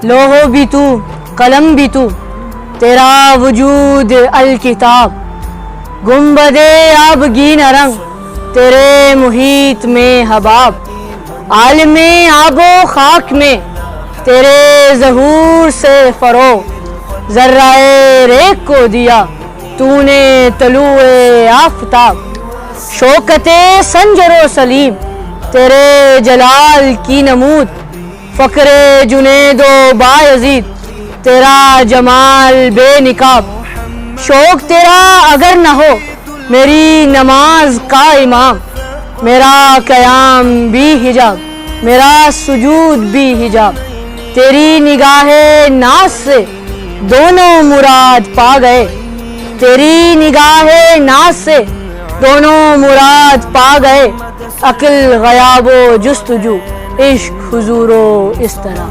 لوح بھی تو قلم بھی تو، تیرا وجود الکتاب، گنبد آبگین رنگ تیرے محیط میں حباب، عالم آب و خاک میں تیرے ظہور سے فروغ، ذرہ ریگ کو دیا تو نے طلوع آفتاب، شوکت سنجر و سلیم تیرے جلال کی نمود، فخر جنید و بایزید تیرا جمال بے نقاب، شوق تیرا اگر نہ ہو میری نماز کا امام، میرا قیام بھی حجاب میرا سجود بھی حجاب، تیری نگاہ ناز سے دونوں مراد پا گئے، تیری نگاہ ناز سے دونوں مراد پا گئے، عقل غیاب و جستجو عشق حضور و اس طرح۔